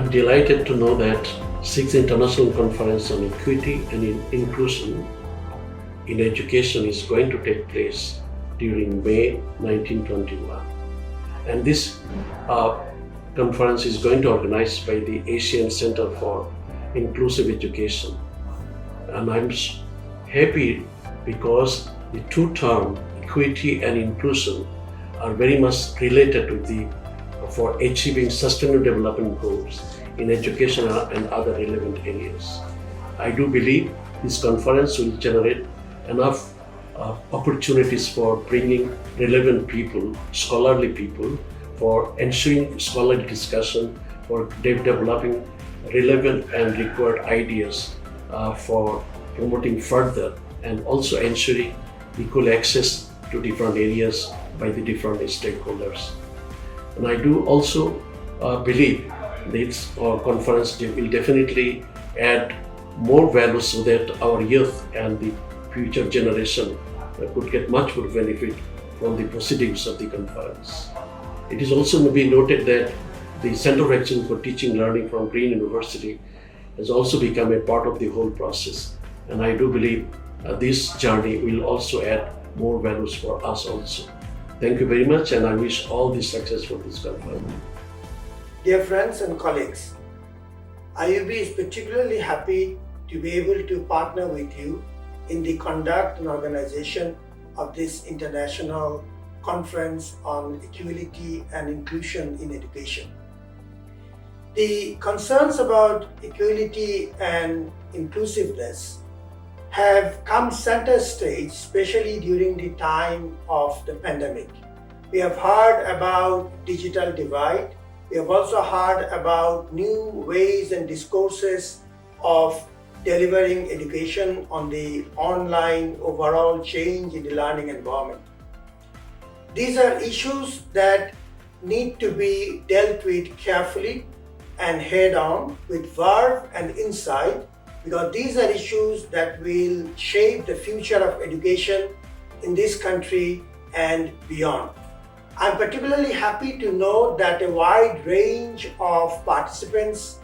I'm delighted to know that 6th International Conference on Equity and Inclusion in Education is going to take place during May 1921. And this conference is going to be organized by the ASEAN Center for Inclusive Education. And I'm happy because the two terms, equity and inclusion, are very much related for achieving sustainable development goals in education and other relevant areas. I do believe this conference will generate enough opportunities for bringing relevant people, scholarly people, for ensuring scholarly discussion, for developing relevant and required ideas for promoting further, and also ensuring equal access to different areas by the different stakeholders. And I do also believe this conference will definitely add more value so that our youth and the future generation could get much more benefit from the proceedings of the conference. It is also to be noted that the Center of Excellence for Teaching and Learning from Green University has also become a part of the whole process. And I do believe this journey will also add more values for us also. Thank you very much, and I wish all the success for this conference. Dear friends and colleagues, IUB is particularly happy to be able to partner with you in the conduct and organization of this international conference on equality and inclusion in education. The concerns about equality and inclusiveness have come center stage, especially during the time of the pandemic. We have heard about digital divide. We have also heard about new ways and discourses of delivering education on the online overall change in the learning environment. These are issues that need to be dealt with carefully and head on with verve and insight, because these are issues that will shape the future of education in this country and beyond. I'm particularly happy to know that a wide range of participants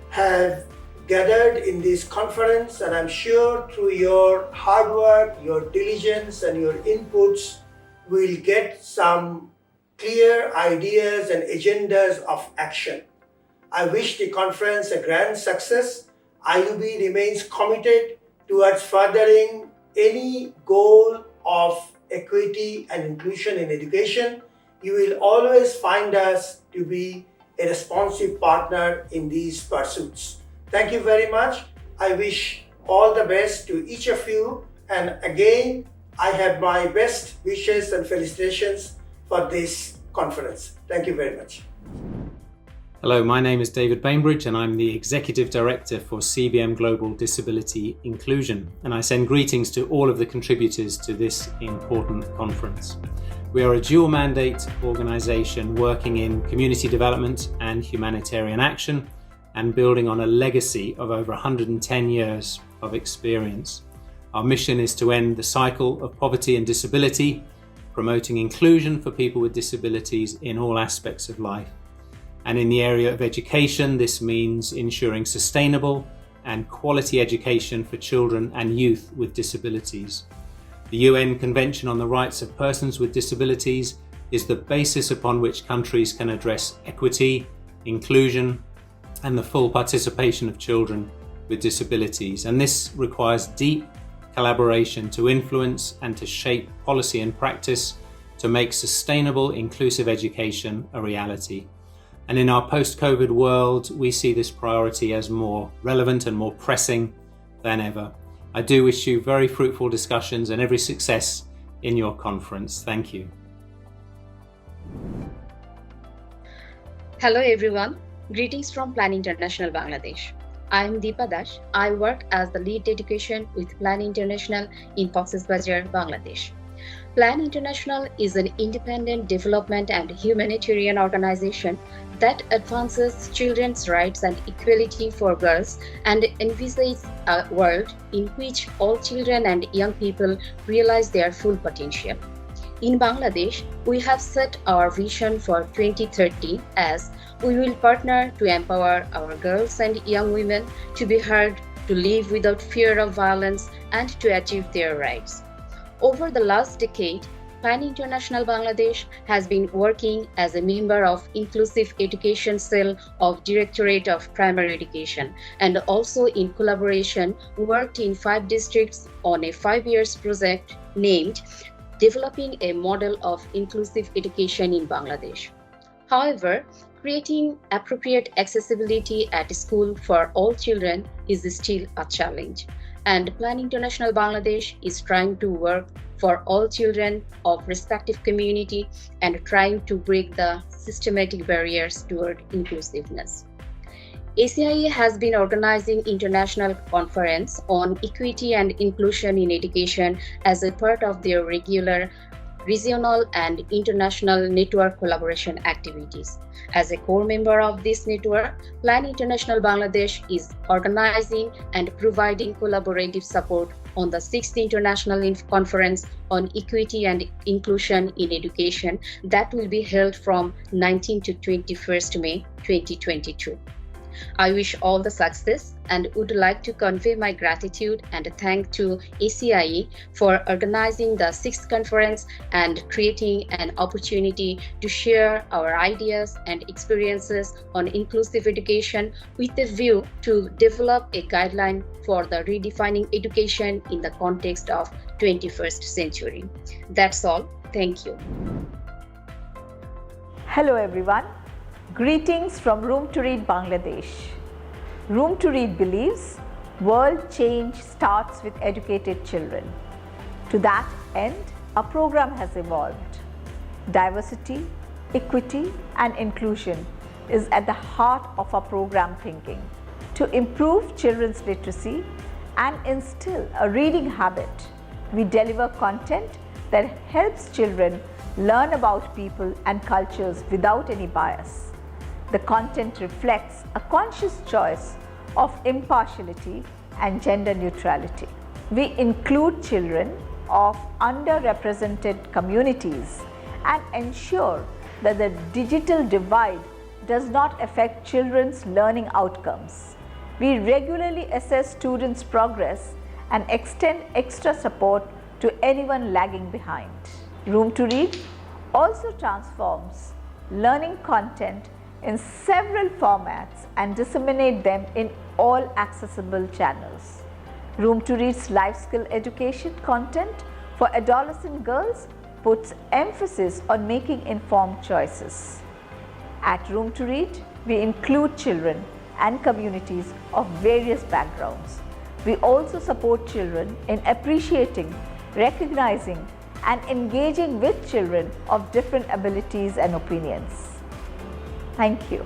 have gathered in this conference, and I'm sure through your hard work, your diligence and your inputs, we'll get some clear ideas and agendas of action. I wish the conference a grand success. IUB remains committed towards furthering any goal of equity and inclusion in education. You will always find us to be a responsive partner in these pursuits. Thank you very much. I wish all the best to each of you. And again, I have my best wishes and felicitations for this conference. Thank you very much. Hello, my name is David Bainbridge and I'm the Executive Director for CBM Global Disability Inclusion, and I send greetings to all of the contributors to this important conference. We are a dual mandate organisation working in community development and humanitarian action and building on a legacy of over 110 years of experience. Our mission is to end the cycle of poverty and disability, promoting inclusion for people with disabilities in all aspects of life. And in the area of education, this means ensuring sustainable and quality education for children and youth with disabilities. The UN Convention on the Rights of Persons with Disabilities is the basis upon which countries can address equity, inclusion, and the full participation of children with disabilities. And this requires deep collaboration to influence and to shape policy and practice to make sustainable, inclusive education a reality. And in our post-COVID world, we see this priority as more relevant and more pressing than ever. I do wish you very fruitful discussions and every success in your conference. Thank you. Hello everyone. Greetings from Plan International Bangladesh. I am Deepa Dash. I work as the lead education with Plan International in Cox's Bazar, Bangladesh. Plan International is an independent development and humanitarian organization that advances children's rights and equality for girls and envisages a world in which all children and young people realize their full potential. In Bangladesh, we have set our vision for 2030 as we will partner to empower our girls and young women to be heard, to live without fear of violence, and to achieve their rights. Over the last decade, Plan International Bangladesh has been working as a member of Inclusive Education Cell of Directorate of Primary Education, and also in collaboration worked in 5 districts on a 5-year project named Developing a Model of Inclusive Education in Bangladesh. However, creating appropriate accessibility at school for all children is still a challenge, and Plan International Bangladesh is trying to work for all children of respective community and trying to break the systematic barriers toward inclusiveness. ACIE has been organizing international conference on equity and inclusion in education as a part of their regular regional and international network collaboration activities. As a core member of this network, Plan International Bangladesh is organizing and providing collaborative support on the 6th International Conference on Equity and Inclusion in Education that will be held from 19 to 21st May 2022. I wish all the success and would like to convey my gratitude and thank to ACIE for organizing the 6th conference and creating an opportunity to share our ideas and experiences on inclusive education with a view to develop a guideline for the redefining education in the context of 21st century. That's all. Thank you. Hello everyone. Greetings from Room to Read Bangladesh. Room to Read believes world change starts with educated children. To that end, a program has evolved. Diversity, equity and inclusion is at the heart of our program thinking. To improve children's literacy and instill a reading habit, we deliver content that helps children learn about people and cultures without any bias. The content reflects a conscious choice of impartiality and gender neutrality. We include children of underrepresented communities and ensure that the digital divide does not affect children's learning outcomes. We regularly assess students' progress and extend extra support to anyone lagging behind. Room to Read also transforms learning content in several formats and disseminate them in all accessible channels. Room to Read's life skill education content for adolescent girls puts emphasis on making informed choices. At Room to Read, we include children and communities of various backgrounds. We also support children in appreciating, recognizing, and engaging with children of different abilities and opinions. Thank you.